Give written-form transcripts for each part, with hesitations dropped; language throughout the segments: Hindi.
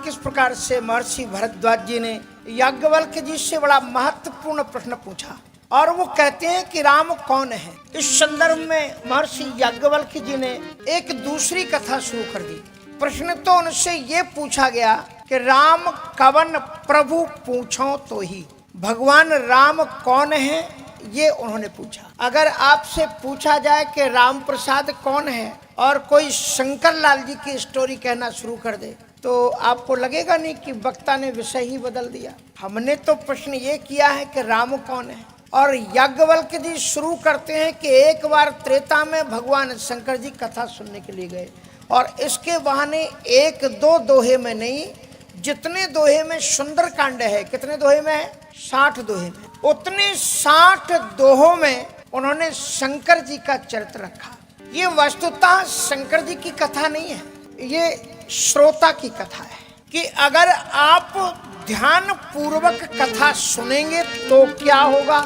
किस प्रकार से महर्षि भारद्वाज जी ने याज्ञवल्क्य जी से बड़ा महत्वपूर्ण प्रश्न पूछा और वो कहते हैं कि राम कौन है। इस संदर्भ में महर्षि याज्ञवल्क्य जी ने एक दूसरी कथा शुरू कर दी। प्रश्न तो उनसे ये पूछा गया कि राम कवन प्रभु पूछो तो ही, भगवान राम कौन है ये उन्होंने पूछा। अगर आपसे पूछा जाए कि राम प्रसाद कौन है और कोई शंकर लाल जी की स्टोरी कहना शुरू कर दे तो आपको लगेगा नहीं कि वक्ता ने विषय ही बदल दिया। हमने तो प्रश्न ये किया है कि राम कौन है और याज्ञवल्क्य जी शुरू करते हैं कि एक बार त्रेता में भगवान शंकर जी कथा सुनने के लिए गए और इसके बहाने एक दो दोहे में नहीं, जितने दोहे में सुंदर कांड है, कितने दोहे में है, 60 दोहे में, उतने 60 दोहों में उन्होंने शंकर जी का चरित्र रखा। ये वस्तुतः शंकर जी की कथा नहीं है, ये श्रोता की कथा है कि अगर आप ध्यान पूर्वक कथा सुनेंगे तो क्या होगा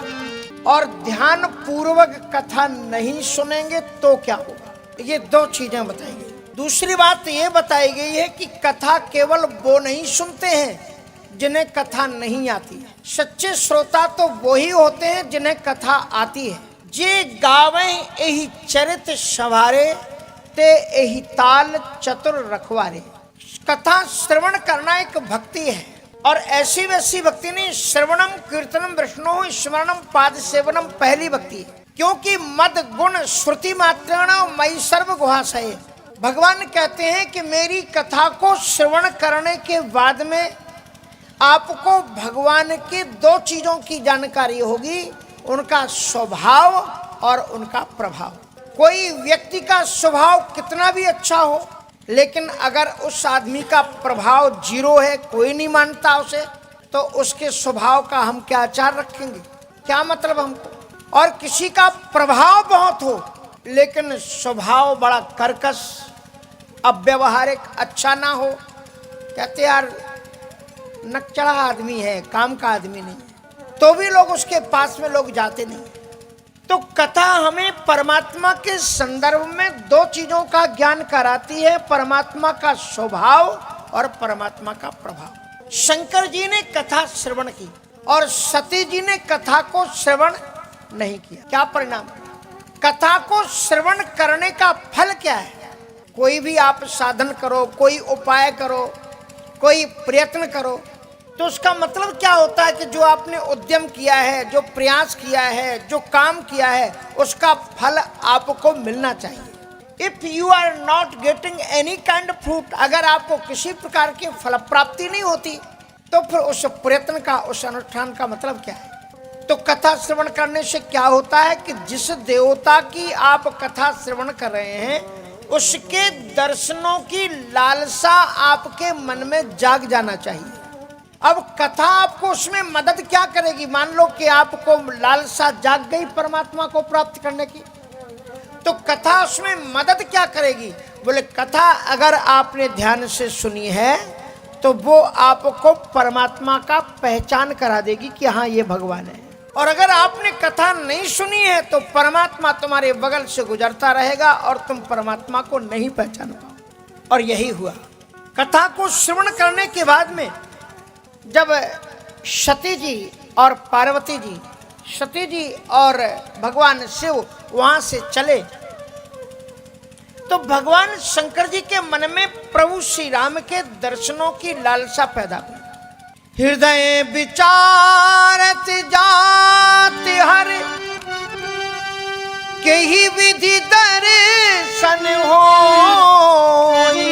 और ध्यान पूर्वक कथा नहीं सुनेंगे तो क्या होगा। ये दो चीजें बताई गई। दूसरी बात ये बताई गई है कि कथा केवल वो नहीं सुनते हैं जिन्हें कथा नहीं आती है। सच्चे श्रोता तो वो ही होते हैं जिन्हें कथा आती है। जे गावे एही चरित सवारे ते एही ताल चतुर रखवारे। कथा श्रवण करना एक भक्ति है और ऐसी वैसी भक्ति नहीं। श्रवणम कीर्तनम विष्णु स्मरणम पाद सेवनम पहली भक्ति है, क्योंकि मद गुण श्रुति मात्रेण मयि सर्व गुहाशय। भगवान कहते हैं कि मेरी कथा को श्रवण करने के बाद में आपको भगवान के दो चीजों की जानकारी होगी, उनका स्वभाव और उनका प्रभाव। कोई व्यक्ति का स्वभाव कितना भी अच्छा हो लेकिन अगर उस आदमी का प्रभाव 0 है, कोई नहीं मानता उसे, तो उसके स्वभाव का हम क्या आचार रखेंगे, क्या मतलब हमको। और किसी का प्रभाव बहुत हो लेकिन स्वभाव बड़ा कर्कश, अव्यवहारिक, अच्छा ना हो, कहते यार नकचढ़ा आदमी है, काम का आदमी नहीं, तो भी लोग उसके पास में लोग जाते नहीं। तो कथा हमें परमात्मा के संदर्भ में दो चीजों का ज्ञान कराती है, परमात्मा का स्वभाव और परमात्मा का प्रभाव। शंकर जी ने कथा श्रवण की और सती जी ने कथा को श्रवण नहीं किया। क्या परिणाम? कथा को श्रवण करने का फल क्या है? कोई भी आप साधन करो, कोई उपाय करो, कोई प्रयत्न करो, तो उसका मतलब क्या होता है कि जो आपने उद्यम किया है, जो प्रयास किया है, जो काम किया है, उसका फल आपको मिलना चाहिए। If you are not getting any kind of fruit, अगर आपको किसी प्रकार की फल प्राप्ति नहीं होती तो फिर उस प्रयत्न का, उस अनुष्ठान का मतलब क्या है। तो कथा श्रवण करने से क्या होता है कि जिस देवता की आप कथा श्रवण कर रहे हैं उसके दर्शनों की लालसा आपके मन में जाग जाना चाहिए। अब कथा आपको उसमें मदद क्या करेगी? मान लो कि आपको लालसा जाग गई परमात्मा को प्राप्त करने की, तो कथा उसमें मदद क्या करेगी? बोले कथा अगर आपने ध्यान से सुनी है तो वो आपको परमात्मा का पहचान करा देगी कि हाँ ये भगवान है। और अगर आपने कथा नहीं सुनी है तो परमात्मा तुम्हारे बगल से गुजरता रहेगा और तुम परमात्मा को नहीं पहचान पाओ। और यही हुआ। कथा को श्रवण करने के बाद में जब सती जी और पार्वती जी, सती जी और भगवान शिव वहां से चले तो भगवान शंकर जी के मन में प्रभु श्री राम के दर्शनों की लालसा पैदा हुई। हृदय विचारत जात हर के ही विधि दर्शन होई।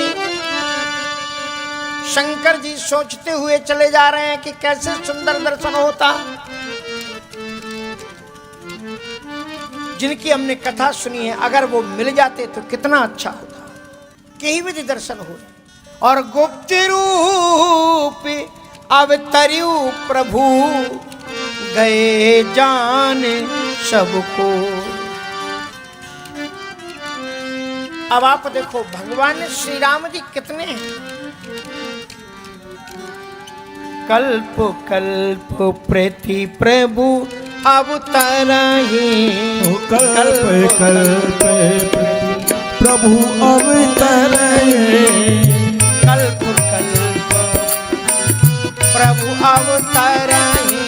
शंकर जी सोचते हुए चले जा रहे हैं कि कैसे सुंदर दर्शन होता। जिनकी हमने कथा सुनी है अगर वो मिल जाते तो कितना अच्छा होता, कहीं विधि दर्शन हो। और गुप्त रूप अवतरियु प्रभु गए जान सबको। अब आप देखो भगवान श्री राम जी कितने हैं। कल्प कल्प प्रति प्रभु अवतरहि। कल्प कल्प प्रभु अवतरहि। कल्प कल्प अवतरहि।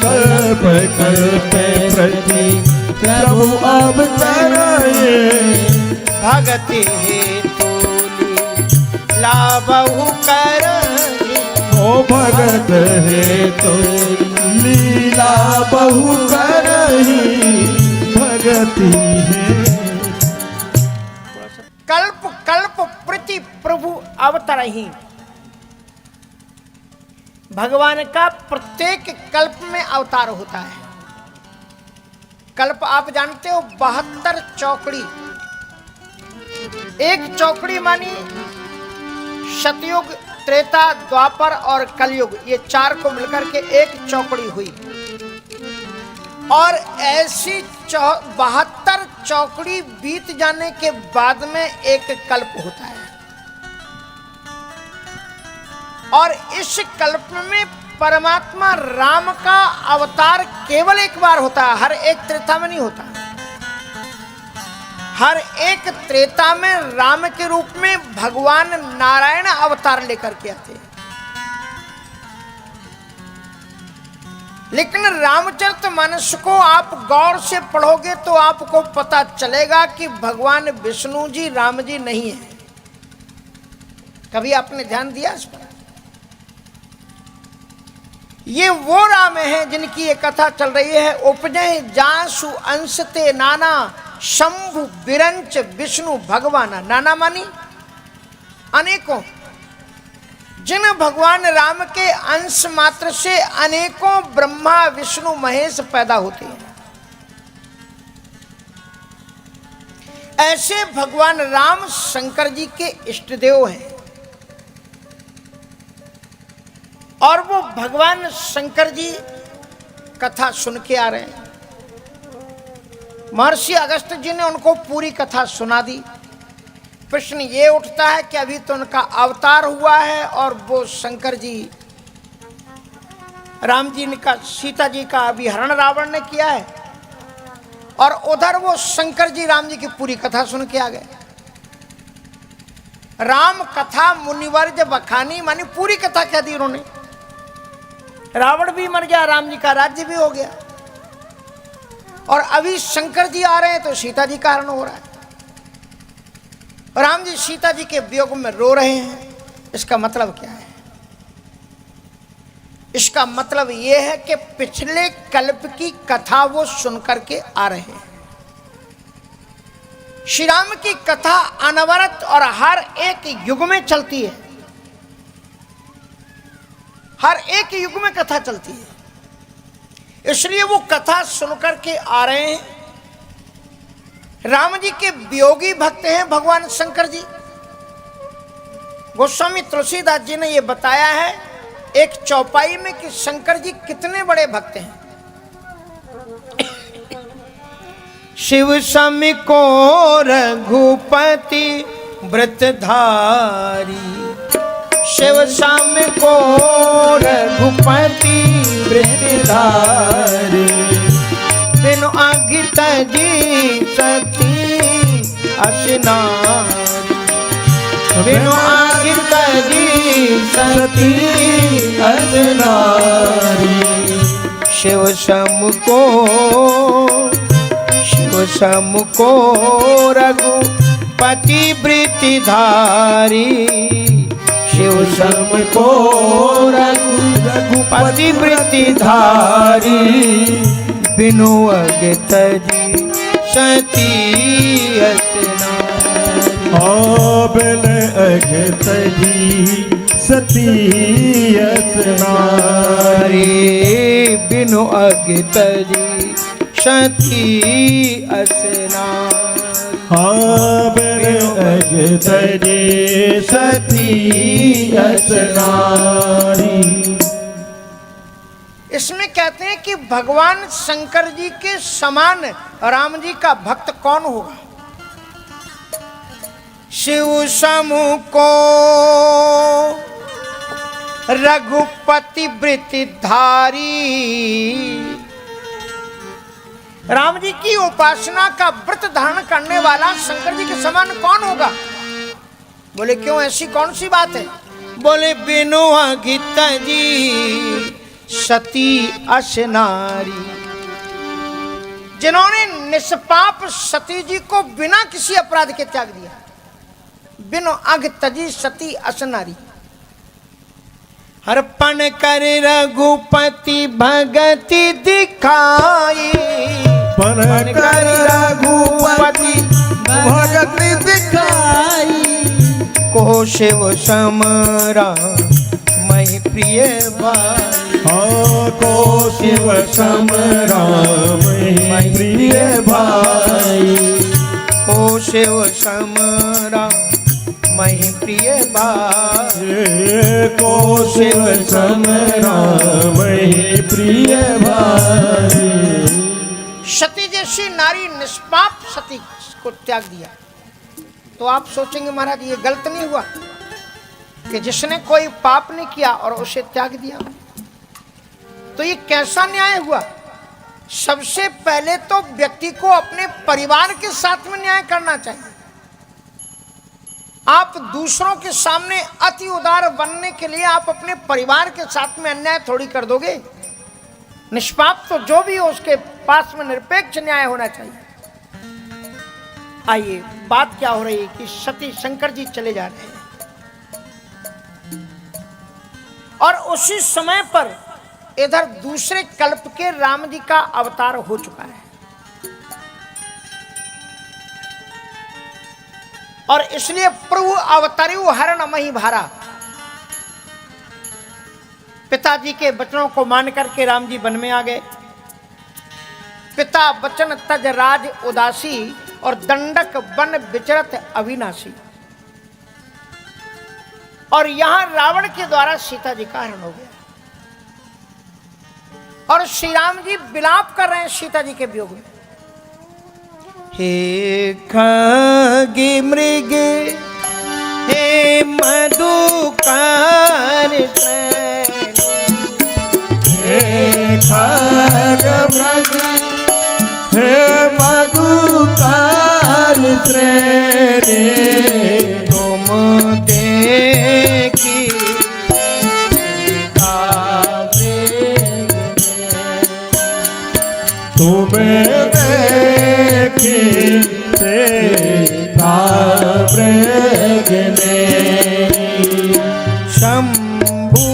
कल्प कल्प प्रति प्रभु अवतरहि। भगति हेतु लाभहु करहि। ओ भगत हेतु लीला बहु करहि। भगति है कल्प कल्प प्रति प्रभु अवतरहि। भगवान का प्रत्येक कल्प में अवतार होता है। कल्प आप जानते हो 72 चौकड़ी। एक चौकड़ी मानी सतयुग, त्रेता, द्वापर और कलयुग, ये 4 को मिलकर के एक चौकड़ी हुई। और ऐसी 72 चौकड़ी बीत जाने के बाद में एक कल्प होता है। और इस कल्प में परमात्मा राम का अवतार केवल एक बार होता है, हर एक त्रेता में नहीं होता। हर एक त्रेता में राम के रूप में भगवान नारायण अवतार लेकर के आते हैं। लेकिन रामचरितमानस को आप गौर से पढ़ोगे तो आपको पता चलेगा कि भगवान विष्णु जी राम जी नहीं है। कभी आपने ध्यान दिया इस पर? ये वो राम हैं जिनकी ये कथा चल रही है। उपजय जासु अंशते नाना शंभु बिरंच विष्णु भगवाना। नाना मानी अनेकों। जिन भगवान राम के अंश मात्र से अनेकों ब्रह्मा विष्णु महेश पैदा होते हैं, ऐसे भगवान राम शंकर जी के इष्ट देव हैं। और वो भगवान शंकर जी कथा सुन के आ रहे हैं। महर्षि अगस्त्य जी ने उनको पूरी कथा सुना दी। प्रश्न ये उठता है कि अभी तो उनका अवतार हुआ है और वो शंकर जी राम जी का सीता जी का अभिहरण रावण ने किया है, और उधर वो शंकर जी राम जी की पूरी कथा सुन के आ गए। राम कथा मुनिवर्ज बखानी, मानी पूरी कथा कह दी उन्होंने। रावण भी मर गया, राम जी का राज्य भी हो गया, और अभी शंकर जी आ रहे हैं तो सीता जी का हरण हो रहा है। राम जी सीता जी के वियोग में रो रहे हैं। इसका मतलब क्या है? इसका मतलब यह है कि पिछले कल्प की कथा वो सुनकर के आ रहे हैं। श्री राम की कथा अनवरत और हर एक युग में चलती है। हर एक युग में कथा चलती है, इसलिए वो कथा सुनकर के आ रहे हैं। राम जी के वियोगी भक्त हैं भगवान शंकर जी। गोस्वामी तुलसीदास जी ने यह बताया है एक चौपाई में कि शंकर जी कितने बड़े भक्त हैं। शिव सम को रघुपति व्रतधारी। शिव सम को रघुपति व्रतधारी। बिनु अंकित जी सती असनारी। बिनु अंकित जी सती असनारी। शिव सम को रघुपति वृत्तिधारी। शिव सम को रघुपति वृत्तिधारी। बिनु अगत जी सती असनारी। बिनु अगत जी सती असनारी। बिनु अगत जी सती असनारी। बिनु अगत जी सती असनारी। इसमें कहते हैं कि भगवान शंकर जी के समान राम जी का भक्त कौन होगा? शिव समु को रघुपति वृत्तिधारी। राम जी की उपासना का व्रत धारण करने वाला शंकर जी के समान कौन होगा? बोले क्यों, ऐसी कौन सी बात है? बोले बिनु अघित जी सती असनारी, जिन्होंने निष्पाप सती जी को बिना किसी अपराध के त्याग दिया। बिनु अघित जी सती असनारी, अर्पण कर रघुपति भगति दिखाई, पण कर रघुपति भगति दिखाई, को शिव समरा मही प्रिय भाई, को शिव समराम प्रिय भाई, को शिव समरा मही प्रिय भाई, को शिव समराम प्रिय भाई। सती जैसी नारी निष्पाप सती को त्याग दिया। तो आप सोचेंगे महाराज ये गलत नहीं हुआ कि जिसने कोई पाप नहीं किया और उसे त्याग दिया? तो ये कैसा न्याय हुआ? सबसे पहले तो व्यक्ति को अपने परिवार के साथ में न्याय करना चाहिए। आप दूसरों के सामने अति उदार बनने के लिए आप अपने परिवार के साथ में अन्याय थोड़ी कर दोगे। निष्पाप तो जो भी हो उसके पास में निरपेक्ष न्याय होना चाहिए। आइए, बात क्या हो रही है कि सती शंकर जी चले जा रहे हैं और उसी समय पर इधर दूसरे कल्प के राम जी का अवतार हो चुका है और इसलिए प्रभु अवतरु हरण मही भारा। पिताजी के वचनों को मान करके राम जी वन में आ गए। पिता वचन तज राज उदासी और दंडक वन विचरत अविनाशी। और यहां रावण के द्वारा सीता जी का हरण हो गया और श्री राम जी विलाप कर रहे हैं सीता जी के वियोग में। हे खगे मृग हे मधुकार, हे खग मृग हे मधुकार श्रेणी, तुम देखी तुम्हें देखी सीता मृगने, शंभु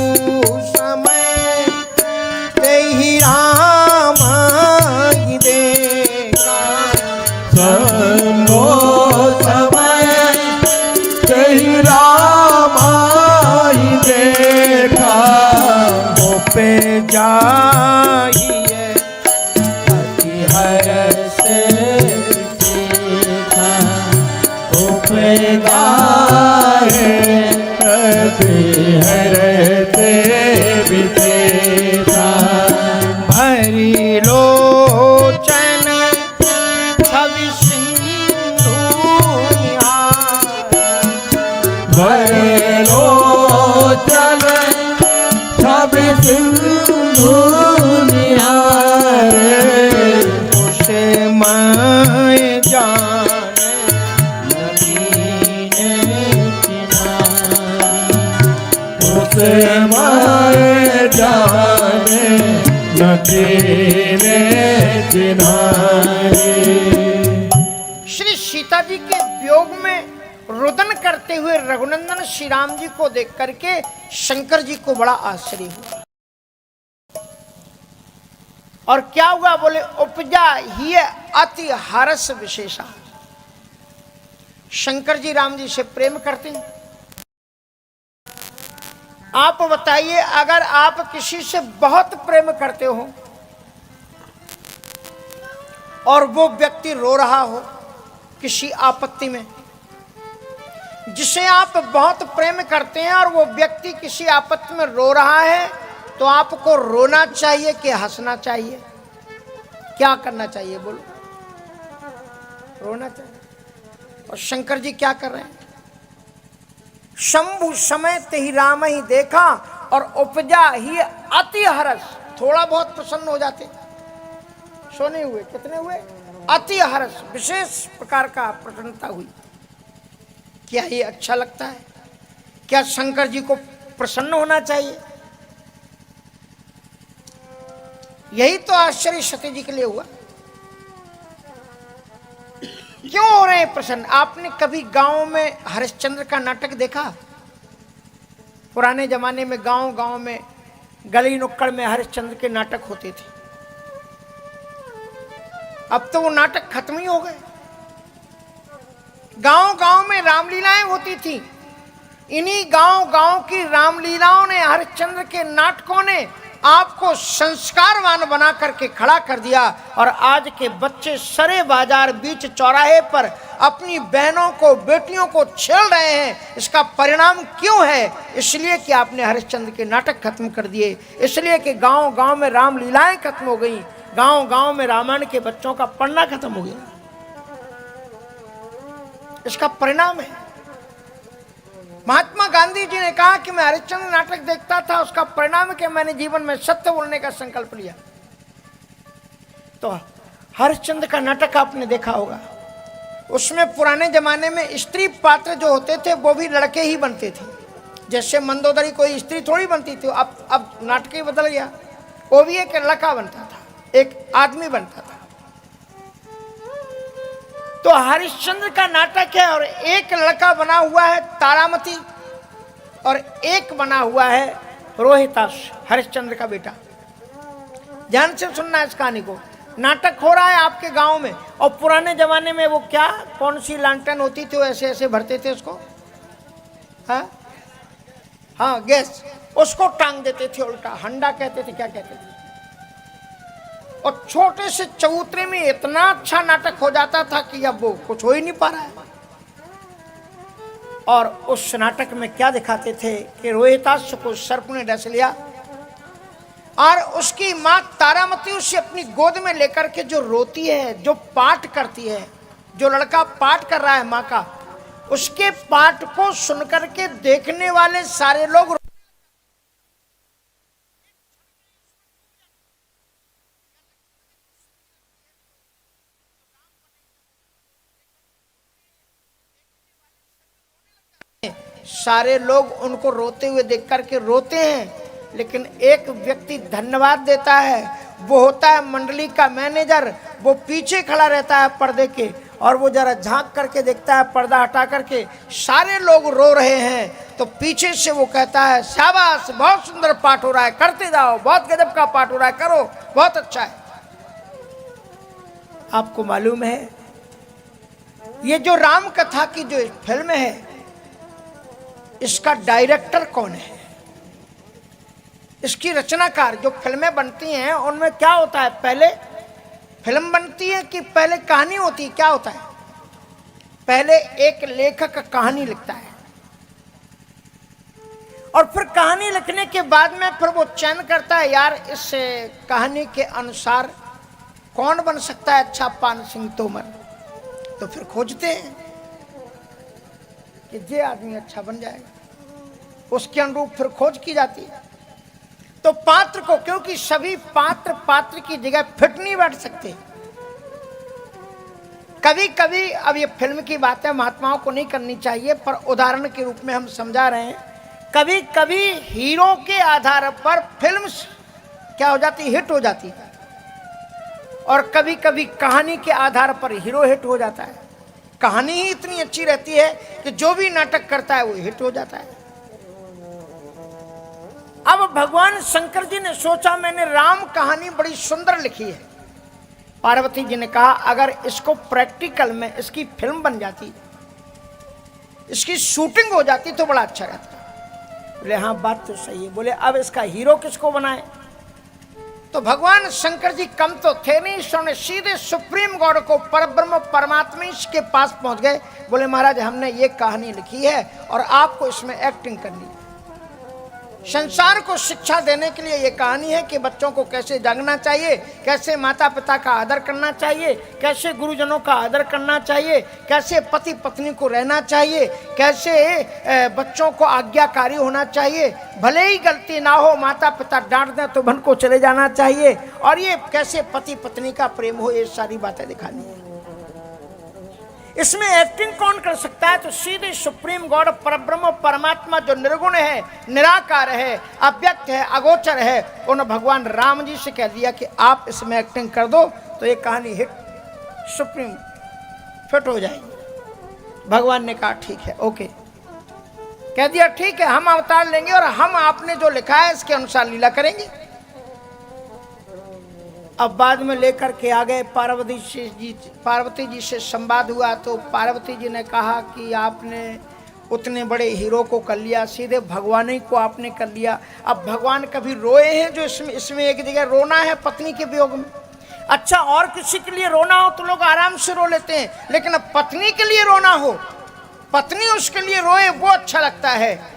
समय तेहि राम देखा, शंभो समय कही राम देखा, पे जाइए अति हर्ष देखा, पे गाए अति हर्ष देखा, भरी लोचन छवि सिंधु निहार, भरे लोचन छवि सिंधु निहारे, उसे मैं जाने नदीने किनारे, उसे मैं जाने नदीने किनारे। श्री सीता जी के वियोग में रुदन करते हुए रघुनंदन श्री राम जी को देख करके शंकर जी को बड़ा आश्चर्य हुआ। और क्या हुआ? बोले उपजा ही अति हरस विशेषा। शंकर जी राम जी से प्रेम करते हैं। आप बताइए, अगर आप किसी से बहुत प्रेम करते हो और वो व्यक्ति रो रहा हो किसी आपत्ति में, जिसे आप बहुत प्रेम करते हैं और वो व्यक्ति किसी आपत्ति में रो रहा है, तो आपको रोना चाहिए कि हंसना चाहिए? क्या करना चाहिए बोलो? रोना चाहिए। और शंकर जी क्या कर रहे हैं? शंभु समय तेहि राम ही देखा और उपजा ही अति हर्ष। थोड़ा बहुत प्रसन्न हो जाते, सोने हुए, कितने हुए? अति हर्ष, विशेष प्रकार का प्रसन्नता हुई। क्या ये अच्छा लगता है? क्या शंकर जी को प्रसन्न होना चाहिए। यही तो आश्चर्य सती जी के लिए हुआ। क्यों हो रहे हैं प्रसन्न? आपने कभी गांव में हरिश्चंद्र का नाटक देखा? पुराने जमाने में गांव गांव में गली नुक्कड़ में हरिश्चंद्र के नाटक होते थे। अब तो वो नाटक खत्म ही हो गए। गांव गांव में रामलीलाएं होती थी। इन्हीं गांव गांव की रामलीलाओं ने, हरिश्चंद्र के नाटकों ने आपको संस्कारवान बना करके खड़ा कर दिया। और आज के बच्चे सरे बाजार बीच चौराहे पर अपनी बहनों को, बेटियों को छेड़ रहे हैं। इसका परिणाम क्यों है? इसलिए कि आपने हरिश्चंद्र के नाटक खत्म कर दिए, इसलिए कि गांव गांव में रामलीलाएं खत्म हो गई, गांव गांव में रामायण के बच्चों का पढ़ना खत्म हो गया। इसका परिणाम है। महात्मा गांधी जी ने कहा कि मैं हरिश्चंद्र नाटक देखता था, उसका परिणाम है कि मैंने जीवन में सत्य बोलने का संकल्प लिया। तो हरिश्चंद्र का नाटक आपने देखा होगा। उसमें पुराने जमाने में स्त्री पात्र जो होते थे वो भी लड़के ही बनते थे। जैसे मंदोदरी कोई स्त्री थोड़ी बनती थी। अब नाटक ही बदल गया। वो भी एक लड़का बनता था, एक आदमी बनता था। तो हरिश्चंद्र का नाटक है और एक लड़का बना हुआ है तारामती और एक बना हुआ है रोहिताश, हरिश्चंद्र का बेटा। ध्यान से सुनना है इस कहानी को। नाटक हो रहा है आपके गांव में, और पुराने जमाने में वो क्या, कौन सी लालटेन होती थी, वो ऐसे ऐसे भरते थे उसको, हाँ गैस, उसको टांग देते थे उल्टा, हंडा कहते थे, क्या कहते थे। और छोटे से चबूतरे में इतना अच्छा नाटक हो जाता था कि अब वो कुछ हो ही नहीं पा रहा है। और उस नाटक में क्या दिखाते थे कि रोहिताश को सर्प ने डस लिया और उसकी मां तारामती उसे अपनी गोद में लेकर के जो रोती है, जो पाठ करती है, जो लड़का पाठ कर रहा है मां का, उसके पाठ को सुनकर के देखने वाले सारे लोग सारे लोग उनको रोते हुए देख करके रोते हैं। लेकिन एक व्यक्ति धन्यवाद देता है, वो होता है मंडली का मैनेजर। वो पीछे खड़ा रहता है पर्दे के और वो जरा झांक करके देखता है, पर्दा हटा करके सारे लोग रो रहे हैं तो पीछे से वो कहता है, शाबाश, बहुत सुंदर पाठ हो रहा है, करते जाओ, बहुत गजब का पाठ हो रहा है, करो, बहुत अच्छा है। आपको मालूम है ये जो राम कथा की जो फिल्म है, इसका डायरेक्टर कौन है? इसकी रचनाकार, जो फिल्में बनती हैं उनमें क्या होता है, पहले फिल्म बनती है कि पहले कहानी होती है? क्या होता है? पहले एक लेखक कहानी लिखता है और फिर कहानी लिखने के बाद में फिर वो चयन करता है, यार इस कहानी के अनुसार कौन बन सकता है अच्छा, पान सिंह तोमर। तो फिर खोजते हैं कि ये आदमी अच्छा बन जाएगा, उसके अनुरूप फिर खोज की जाती है। तो पात्र को, क्योंकि सभी पात्र की जगह फिट नहीं बैठ सकते। कभी कभी, अब ये फिल्म की बात है, महात्माओं को नहीं करनी चाहिए, पर उदाहरण के रूप में हम समझा रहे हैं, कभी कभी हीरो के आधार पर फिल्म क्या हो जाती, हिट हो जाती है, और कभी कभी कहानी के आधार पर हीरो हिट हो जाता है। कहानी ही इतनी अच्छी रहती है कि जो भी नाटक करता है वो हिट हो जाता है। अब भगवान शंकर जी ने सोचा, मैंने राम कहानी बड़ी सुंदर लिखी है। पार्वती जी ने कहा, अगर इसको प्रैक्टिकल में इसकी फिल्म बन जाती, इसकी शूटिंग हो जाती तो बड़ा अच्छा रहता। बोले हाँ बात तो सही है। बोले अब इसका हीरो किसको बनाए? तो भगवान शंकर जी कम तो थे नहीं, ईश्वर सीधे सुप्रीम गॉड को, परब्रह्म परमात्मा के पास पहुंच गए। बोले महाराज हमने ये कहानी लिखी है और आपको इसमें एक्टिंग करनी है। संसार को शिक्षा देने के लिए ये कहानी है कि बच्चों को कैसे जागना चाहिए, कैसे माता पिता का आदर करना चाहिए, कैसे गुरुजनों का आदर करना चाहिए, कैसे पति पत्नी को रहना चाहिए, कैसे बच्चों को आज्ञाकारी होना चाहिए, भले ही गलती ना हो, माता पिता डांट दें तो बन को चले जाना चाहिए, और ये कैसे पति पत्नी का प्रेम हो, ये सारी बातें दिखानी है। इसमें एक्टिंग कौन कर सकता है? तो सीधे सुप्रीम गॉड परब्रह्म परमात्मा जो निर्गुण है, निराकार है, अव्यक्त है, अगोचर है, उन्होंने भगवान राम जी से कह दिया कि आप इसमें एक्टिंग कर दो तो ये कहानी हिट सुप्रीम फिट हो जाएगी। भगवान ने कहा ठीक है, ओके, कह दिया ठीक है, हम अवतार लेंगे और हम आपने जो लिखा है इसके अनुसार लीला करेंगे। अब बाद में लेकर के आ गए पार्वती जी से संवाद हुआ तो पार्वती जी ने कहा कि आपने उतने बड़े हीरो को कर लिया, सीधे भगवान ही को आपने कर लिया। अब भगवान कभी रोए हैं जो इसमें एक जगह रोना है पत्नी के वियोग में? अच्छा, और किसी के लिए रोना हो तो लोग आराम से रो लेते हैं, लेकिन अब पत्नी के लिए रोना हो, पत्नी उसके लिए रोए, वो अच्छा लगता है।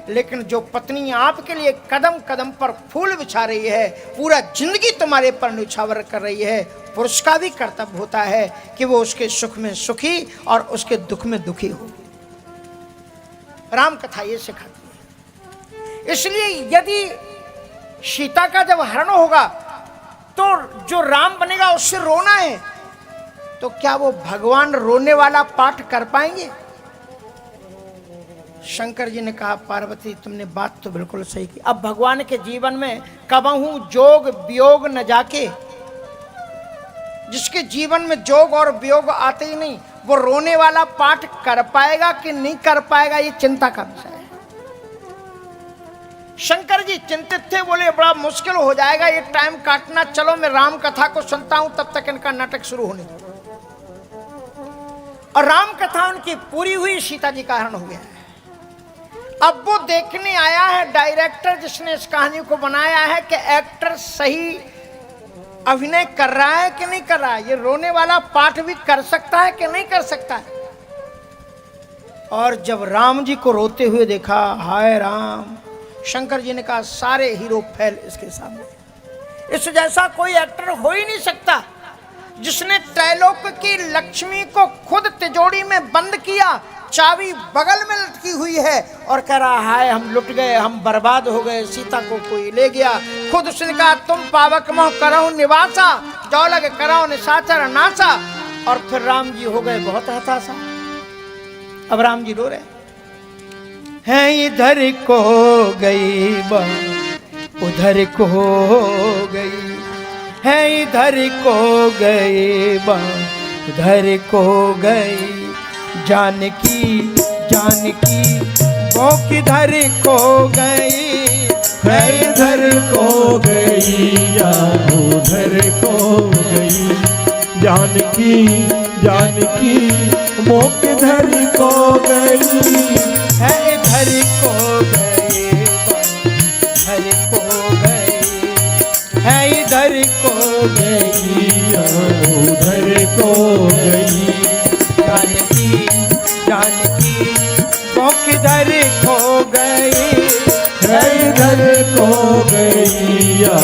लेकिन जो पत्नी आपके लिए कदम कदम पर फूल बिछा रही है, पूरा जिंदगी तुम्हारे पर न्यौछावर कर रही है, पुरुष का भी कर्तव्य होता है कि वो उसके सुख में सुखी और उसके दुख में दुखी हो। राम कथा ये सिखाती है। इसलिए यदि सीता का जब हरण होगा तो जो राम बनेगा उससे रोना है, तो क्या वो भगवान रोने वाला पाठ कर पाएंगे? शंकर जी ने कहा पार्वती तुमने बात तो बिल्कुल सही की। अब भगवान के जीवन में कबहू जोग वियोग न जाके, जिसके जीवन में जोग और वियोग आते ही नहीं, वो रोने वाला पाठ कर पाएगा कि नहीं कर पाएगा, ये चिंता का विषय है। शंकर जी चिंतित थे, बोले बड़ा मुश्किल हो जाएगा ये टाइम काटना, चलो मैं राम कथा को सुनता हूं, तब तक इनका नाटक शुरू होने दो। और राम कथा उनकी पूरी हुई, सीता जी का हरण हो गया है। अब वो देखने आया है डायरेक्टर जिसने इस कहानी को बनाया है कि एक्टर सही अभिनय कर रहा है कि नहीं कर रहा है, ये रोने वाला पाठ भी कर सकता है कि नहीं कर सकता है। और जब राम जी को रोते हुए देखा, हाय राम, शंकर जी ने कहा सारे हीरो फेल इसके सामने, इस जैसा कोई एक्टर हो ही नहीं सकता जिसने त्रैलोक की लक्ष्मी को खुद तिजोरी में बंद किया, चाबी बगल में लटकी हुई है और कह रहा हाय हम लुट गए, हम बर्बाद हो गए, सीता को कोई ले गया। खुद उसने कहा तुम पावक मोह करहु निवासा, जो लग करहु निशाचर नासा। और फिर राम जी हो गए बहुत हताशा। अब राम जी रो रहे हैं, इधर को गई बात उधर को गई, है इधर को गई बात उधर को गई, जानकी जानकी वो किधर को गई, है इधर को गई या उधर को गई, जानकी जानकी वो किधर को गई, है इधर को गई इधर को गई, है इधर को गई या उधर को गई, जानकी जानकी वो किधर खो गई, है इधर को गई या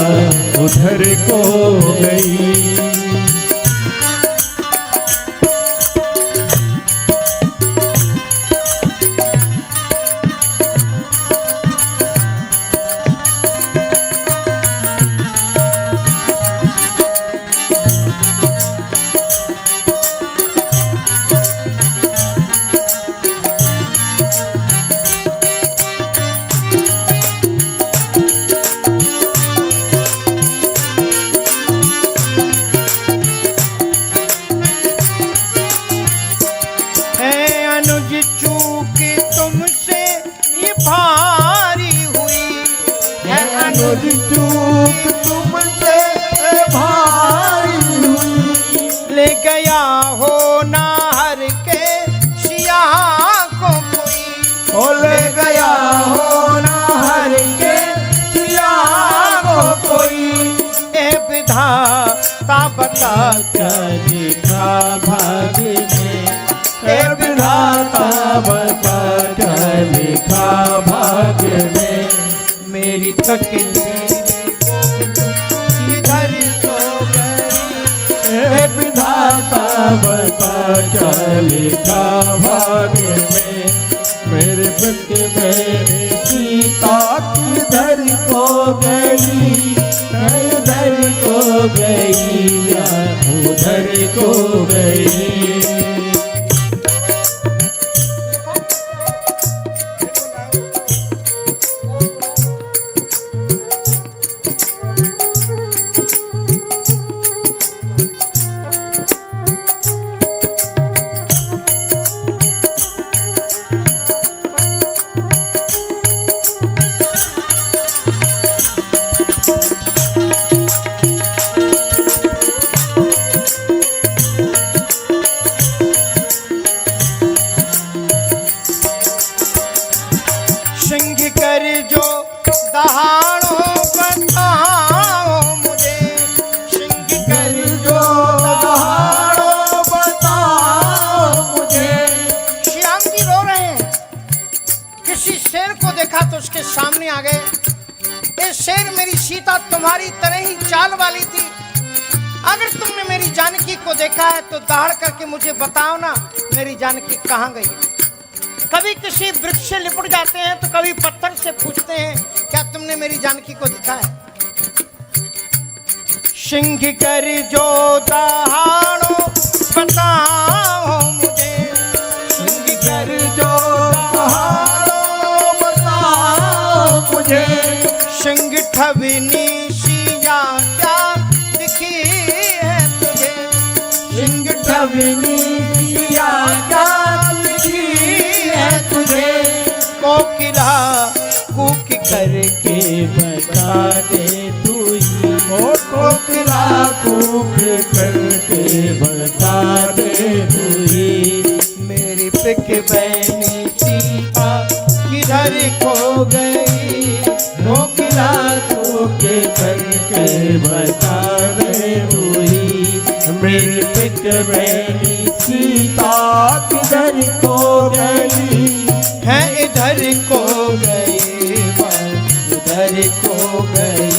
उधर को गई। चूक तुमसे भारी हुई, ले गया हो नाहर के सिया को कोई, ओ ले गया हो नाहर के सिया को कोई, ए विधाता बता क्या लिखा भाग्य में, ए विधाता बता क्या लिखा भाग्य में, मेरी तकदीर इधर तो गई, ए विधाता बता क्या लिखा भाग्य में, मेरे पुत मेरी सीता किधर को गई, इधर को गई या उधर को गई। हे शेर, मेरी सीता तुम्हारी तरह ही चाल वाली थी। अगर तुमने मेरी जानकी को देखा है तो दहाड़ करके मुझे बताओ ना, मेरी जानकी कहाँ गई। कभी किसी वृक्ष से लिपट जाते हैं तो कभी पत्थर से पूछते हैं, क्या तुमने मेरी जानकी को देखा है। सिंह कर जो दहाड़ो बताओ मुझे, सिंह कर जो दहाड़ो बताओ मुझे। सिंह ठवनी सिया क्या दिखी है तुझे। सिंह ठवनी सिया क्या दिखी है तुझे। कोकिला कूक करके बता दे तू ही। ओ कोकिला कूक करके बता दे तू ही। मेरी पिक बहनी सीता किधर खो गई। कोकिला कूक करके बता दे तू ही। मेरी पिक बहनी सीता किधर खो गई है, इधर को गई उधर खो गई।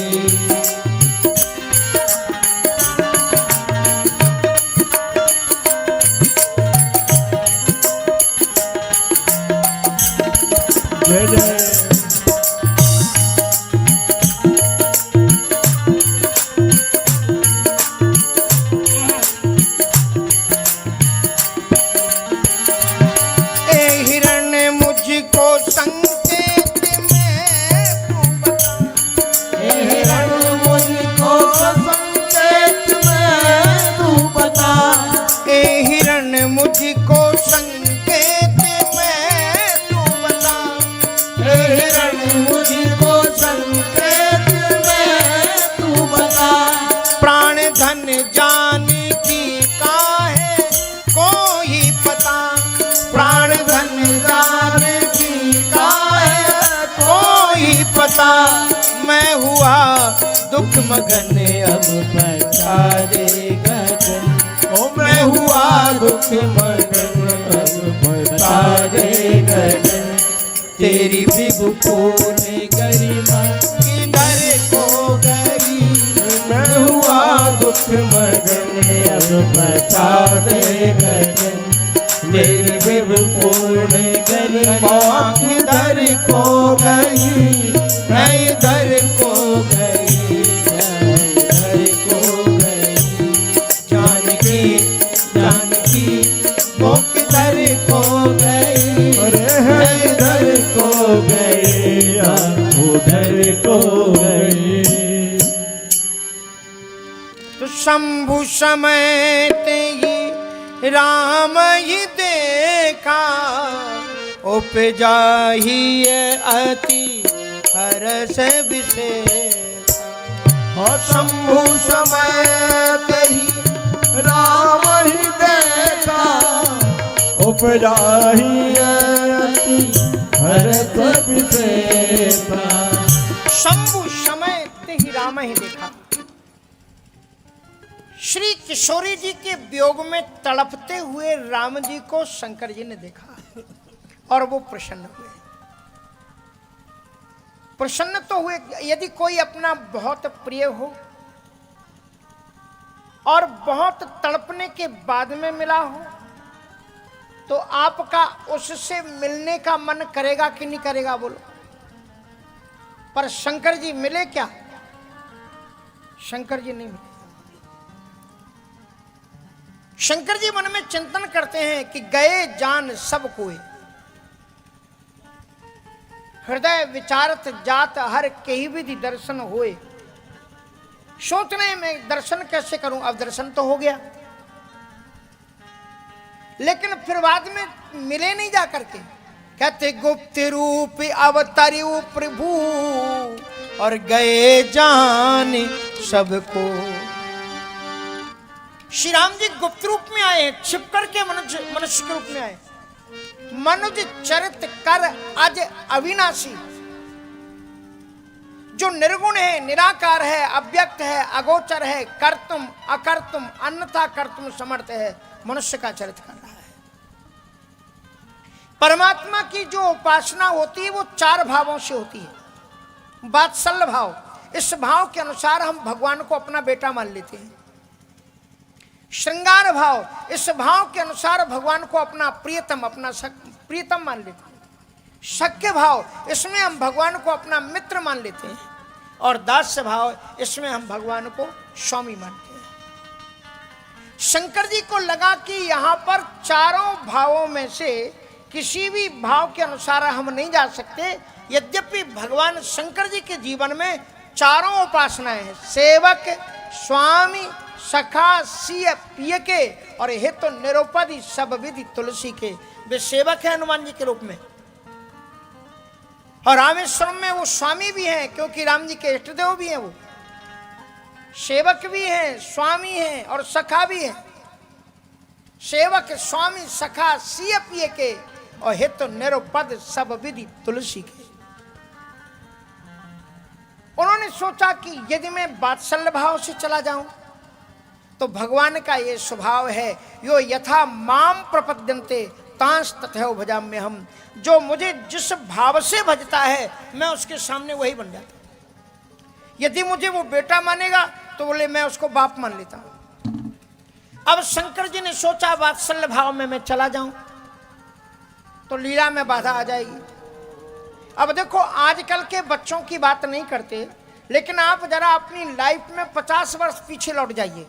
जय जय मुझको संकेत में तू बता। हिरण मुझको संकेत में तू बता। प्राण धन जान की काहे कोई पता। प्राण धन जान की काहे कोई पता। मैं हुआ दुख मगन अब बता दे गगन। ओ मैं हुआ दुख मगन अब बता दे गगन। तेरी विभुपूर्ण गरिमा किधर खो गई। मैं हुआ दुख मगन अब बता दे गगन। तेरी विभुपूर्ण गरिमा किधर खो गई। मैं इधर खो गई उधर खो गई। जानकी जानकी वो किधर खो गई। मैं इधर खो गई उधर खो गई। तो शंभु समेत ही राम ही देखा। उपजा ही अति हरस विशेष। और शंभु समेत ही राम ही देखा। उपजा ही अति हरस विशेषा। शंभु समेत ही राम ही देखा। श्री किशोरी जी के वियोग में तड़पते हुए राम जी को शंकर जी ने देखा और वो प्रसन्न हुए। प्रसन्न तो हुए। यदि कोई अपना बहुत प्रिय हो और बहुत तड़पने के बाद में मिला हो तो आपका उससे मिलने का मन करेगा कि नहीं करेगा, बोलो। पर शंकर जी मिले क्या? शंकर जी नहीं मिले। शंकर जी मन में चिंतन करते हैं कि गए जान सब कोई। हृदय विचारत जात हर कहीं विधि दर्शन होए। सोच रहे मैं दर्शन कैसे करूं, अब दर्शन तो हो गया, लेकिन फिर बाद में मिले नहीं जा करके। कहते गुप्त रूप अवतरियु प्रभु और गए जान सबको। श्री राम जी गुप्त रूप में आए, छिप करके मनुष्य के रूप में आए। मनुज चरित कर अज अविनाशी, जो निर्गुण है, निराकार है, अव्यक्त है, अगोचर है, कर्तुम अकर्तुम अन्यथा कर्तुम समर्थ है, मनुष्य का चरित्र कर रहा है। परमात्मा की जो उपासना होती है वो चार भावों से होती है। वात्सल्य भाव, इस भाव के अनुसार हम भगवान को अपना बेटा मान लेते हैं। श्रृंगार भाव, इस भाव के अनुसार भगवान को अपना प्रियतम, अपना प्रियतम मान लेते हैं। सख्य भाव, इसमें हम भगवान को अपना मित्र मान लेते हैं। और दास्य भाव, इसमें हम भगवान को स्वामी मानते हैं। शंकर जी को लगा कि यहां पर चारों भावों में से किसी भी भाव के अनुसार हम नहीं जा सकते। यद्यपि भगवान शंकर जी के जीवन में चारों उपासनाएं हैं, सेवक, स्वामी, सखा, सिय, पिय के, और हे तो निरुपधि सब विधि तुलसी के। वे सेवक हैं हनुमान जी के रूप में, और रामेश्वरम में वो स्वामी भी हैं, क्योंकि राम जी के इष्ट देव भी हैं। वो सेवक भी हैं, स्वामी हैं और सखा भी हैं। सेवक, स्वामी, सखा, सिय, पिय के, और हे तो निरुपध सब विधि तुलसी के। उन्होंने सोचा कि यदि मैं वात्सल्य भाव से चला जाऊं तो भगवान का ये स्वभाव है, यो यथा माम प्रपद्यन्ते तांस तथैव भजाम्य हम। जो मुझे जिस भाव से भजता है मैं उसके सामने वही बन जाता। यदि मुझे वो बेटा मानेगा तो बोले मैं उसको बाप मान लेता हूं। अब शंकर जी ने सोचा वात्सल्य भाव में मैं चला जाऊं तो लीला में बाधा आ जाएगी। अब देखो, आजकल के बच्चों की बात नहीं करते, लेकिन आप जरा अपनी लाइफ में 50 वर्ष पीछे लौट जाइए।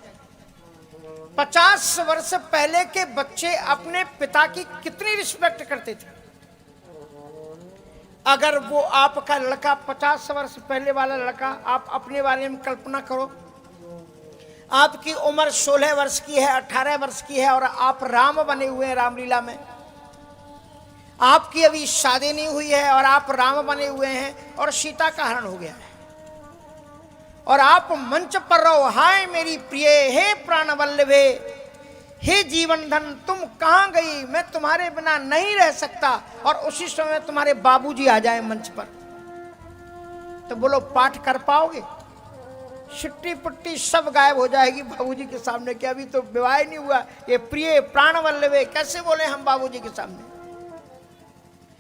50 वर्ष पहले के बच्चे अपने पिता की कितनी रिस्पेक्ट करते थे। अगर वो आपका लड़का 50 वर्ष पहले वाला लड़का, आप अपने बारे में कल्पना करो, आपकी उम्र 16 वर्ष की है, 18 वर्ष की है, और आप राम बने हुए हैं रामलीला में। आपकी अभी शादी नहीं हुई है और आप राम बने हुए हैं और सीता का हरण हो गया है, और आप मंच पर रहो, हाय मेरी प्रिय, हे प्राण वल्लभे, हे जीवन धन, तुम कहां गई, मैं तुम्हारे बिना नहीं रह सकता। और उसी समय तुम्हारे बाबूजी आ जाए मंच पर, तो बोलो पाठ कर पाओगे? छिट्टी पुट्टी सब गायब हो जाएगी बाबूजी के सामने, कि अभी तो विवाह नहीं हुआ, ये प्रिय प्राण वल्लभे कैसे बोले हम बाबूजी के सामने।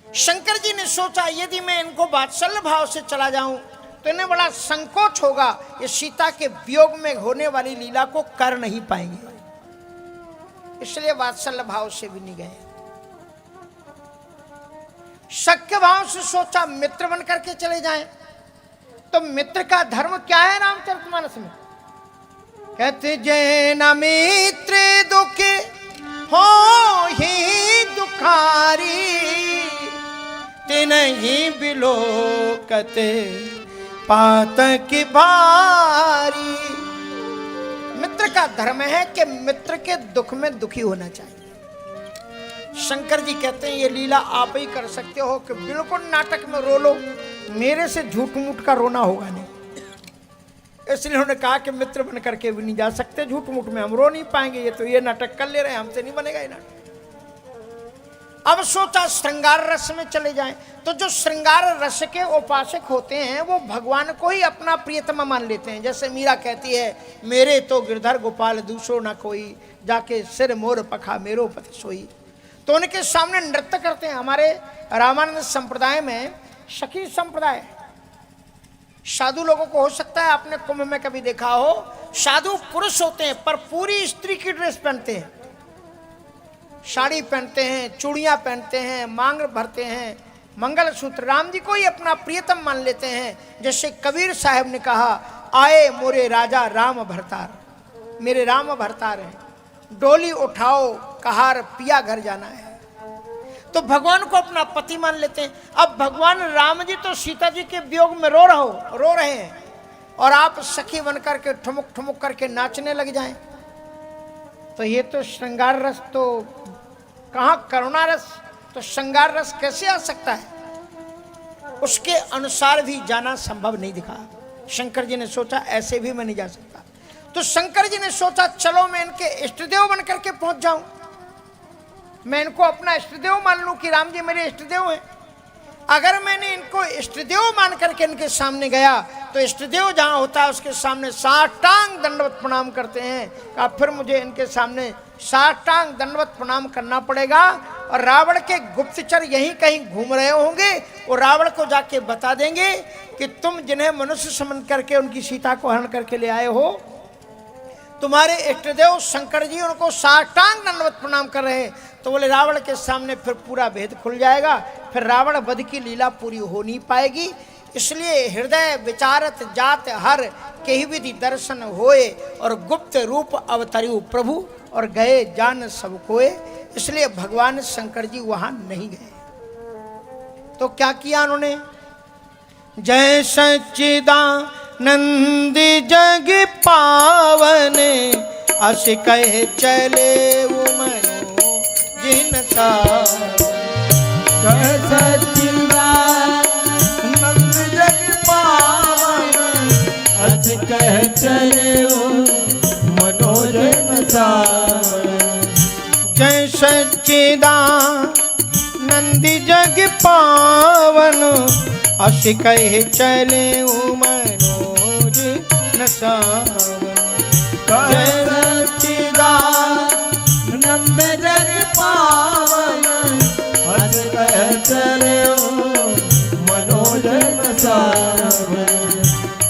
शंकर जी ने सोचा यदि मैं इनको वात्सल्य भाव से चला जाऊं तो इन्हें बड़ा संकोच होगा, ये सीता के वियोग में होने वाली लीला को कर नहीं पाएंगे, इसलिए वात्सल्य भाव से भी नहीं गए। सख्य भाव से सोचा मित्र बन करके चले जाएं, तो मित्र का धर्म क्या है रामचरितमानस में? कहते जैन मित्र दुखे हो ही दुखारी, तिनहि बिलोकते पातक भारी। मित्र का धर्म है कि मित्र के दुख में दुखी होना चाहिए। शंकर जी कहते हैं ये लीला आप ही कर सकते हो कि बिल्कुल नाटक में रो लो, मेरे से झूठ मूठ का रोना होगा नहीं। इसलिए उन्होंने कहा कि मित्र बन करके भी नहीं जा सकते, झूठ मूठ में हम रो नहीं पाएंगे, ये तो ये नाटक कर ले रहे हैं, हमसे नहीं बनेगा ये नाटक। अब सोचा श्रृंगार रस में चले जाएं, तो जो श्रृंगार रस के उपासक होते हैं वो भगवान को ही अपना प्रियतमा मान लेते हैं। जैसे मीरा कहती है, मेरे तो गिरधर गोपाल दूसरो ना कोई, जाके सिर मोर पखा मेरो पति सोई। तो उनके सामने नृत्य करते हैं। हमारे रामानंद संप्रदाय में सखी संप्रदाय, साधु लोगों को हो सकता है आपने कुंभ में कभी देखा हो, साधु पुरुष होते हैं पर पूरी स्त्री की ड्रेस पहनते हैं, साड़ी पहनते हैं, चूड़ियां पहनते हैं, मांग भरते हैं, मंगलसूत्र, राम जी को ही अपना प्रियतम मान लेते हैं। जैसे कबीर साहब ने कहा, आए मोरे राजा राम भरतार, मेरे राम भरतार हैं, डोली उठाओ कहार पिया घर जाना है। तो भगवान को अपना पति मान लेते हैं। अब भगवान राम जी तो सीता जी के वियोग में रो रहे हैं, और आप सखी बन करके ठुमुक ठुमुक करके नाचने लग जाएं, तो ये तो श्रृंगार रस, तो कहाँ करुणा रस, तो श्रृंगार रस कैसे आ सकता है? उसके अनुसार भी जाना संभव नहीं दिखा। शंकर जी ने सोचा ऐसे भी मैं नहीं जा सकता। तो शंकर जी ने सोचा चलो मैं इनके इष्टदेव बन करके पहुंच जाऊं, मैं इनको अपना इष्टदेव मान लूं कि राम जी मेरे इष्टदेव हैं। अगर मैंने इनको इष्टदेव मान करके इनके सामने गया तो इष्टदेव जहां होता है उसके सामने साष्टांग दंडवत प्रणाम करते हैं, फिर मुझे इनके सामने साष्टांग दंडवत प्रणाम करना पड़ेगा, और रावण के गुप्तचर यहीं कहीं घूम रहे होंगे। वो रावण को जाके बता देंगे कि तुम जिन्हें मनुष्य समझ करके उनकी सीता को हरण करके ले आए हो, तुम्हारे इष्टदेव शंकर जी उनको साष्टांग दंडवत प्रणाम कर रहे हैं। तो बोले रावण के सामने फिर पूरा भेद खुल जाएगा, फिर रावण वध की लीला पूरी हो नहीं पाएगी। इसलिए हृदय विचारत जात हर केहि विधि दर्शन होए, और गुप्त रूप अवतरियु प्रभु और गए जान सब कोए। इसलिए भगवान शंकर जी वहां नहीं गए। तो क्या किया उन्होंने? जय सच्चिदानंद जग पावन, अस कह चले वो मनो जिन सा। जय सच्चिदानंद जग पावन, अस कह चले वो मनोजन सावन। जय सच्चिदानंद जग पावन, अस कह चले मनोज न सावन। जय सच्चिदानंद जग पावन, अस कह चले मनोजन सावन।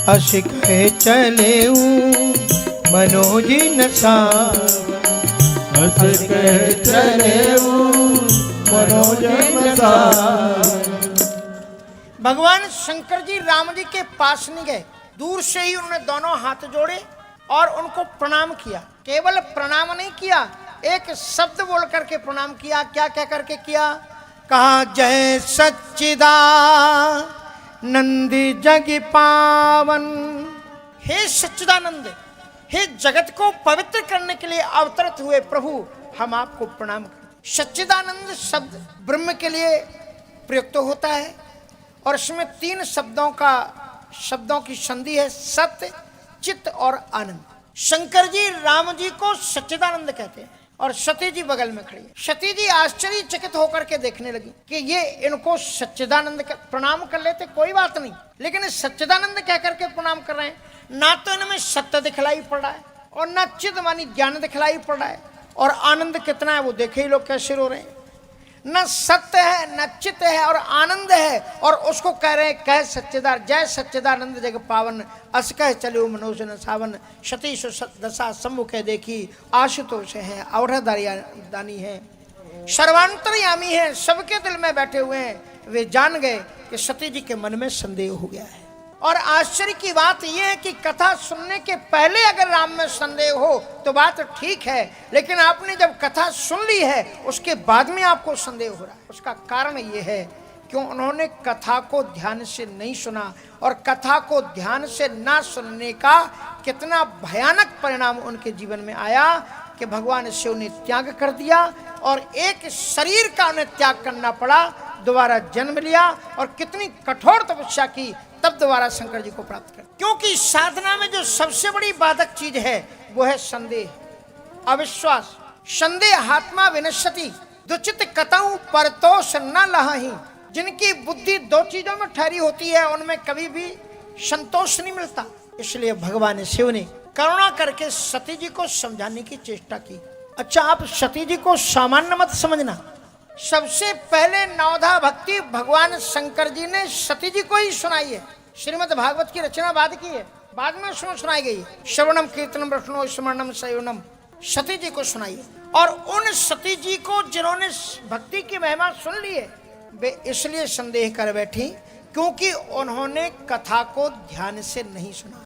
अस कह चले मनोज न सावन। अस कह चले मनोजन सावन। भगवान शंकर जी राम जी के पास नहीं गए, दूर से ही उन्होंने दोनों हाथ जोड़े और उनको प्रणाम किया। केवल प्रणाम नहीं किया, एक शब्द बोल करके प्रणाम किया। क्या कह करके किया? कहा जय सच्चिदानंद जग पावन। हे सच्चिदानंद, हे जगत को पवित्र करने के लिए अवतरित हुए प्रभु, हम आपको प्रणाम करते। सच्चिदानंद शब्द ब्रह्म के लिए प्रयुक्त होता है और इसमें 3 शब्दों की संधि है, सत्य, चित्त और आनंद। शंकर जी राम जी को सच्चिदानंद कहते हैं और सती जी बगल में खड़ी है। सती जी आश्चर्यचकित होकर के देखने लगी कि ये इनको सच्चिदानंद प्रणाम कर लेते कोई बात नहीं, लेकिन सच्चिदानंद कह करके प्रणाम कर रहे हैं। ना तो इनमें सत्य दिखलाई पड़ रहा है और ना चित्त मानी ज्ञान दिखलाई पड़ रहा है, और आनंद कितना है वो देखे ही लोग कैसे रो रहे हैं। न सत्य है, न चित्त है और आनंद है, और उसको कह रहे हैं कह सच्चिदार जय सच्चिदानंद जग पावन, अस कह चलो मनोज न सावन। सतीश दशा सम्मुखे देखी, आशुतोष है, अवधदानी है, सर्वांतरयामी है, सबके दिल में बैठे हुए हैं। वे जान गए कि सती जी के मन में संदेह हो गया है। और आश्चर्य की बात यह है कि कथा सुनने के पहले अगर राम में संदेह हो तो बात ठीक है, लेकिन आपने जब कथा सुन ली है उसके बाद में आपको संदेह हो रहा है। उसका कारण यह है कि उन्होंने कथा को ध्यान से नहीं सुना, और कथा को ध्यान से ना सुनने का कितना भयानक परिणाम उनके जीवन में आया कि भगवान शिव ने त्याग कर दिया और एक शरीर का उन्हें त्याग करना पड़ा, दोबारा जन्म लिया और कितनी कठोर तपस्या की, तब दोबारा शंकर जी को प्राप्त कर। क्योंकि साधना में जो सबसे बड़ी बाधक चीज है वो है संदेह, अविश्वास। संदेह आत्मा विनश्यति दुचित कतऊ परतोष न लहाहि। जिनकी बुद्धि 2 चीजों में ठहरी होती है उनमें कभी भी संतोष नहीं मिलता। इसलिए भगवान शिव ने करुणा करके सती जी को समझाने की चेष्टा की। अच्छा, आप सती जी को सामान्य मत समझना। सबसे पहले नवधा भक्ति भगवान शंकर जी ने सती जी को ही सुनाई है। श्रीमद् भागवत की रचना बाद की है, बाद में सुनाई गई है। श्रवणम कीर्तनम रत्नो स्मरणम सयोनम, सती जी को सुनाई है। और उन सती जी को जिन्होंने भक्ति की महिमा सुन ली है, वे इसलिए संदेह कर बैठी क्योंकि उन्होंने कथा को ध्यान से नहीं सुना।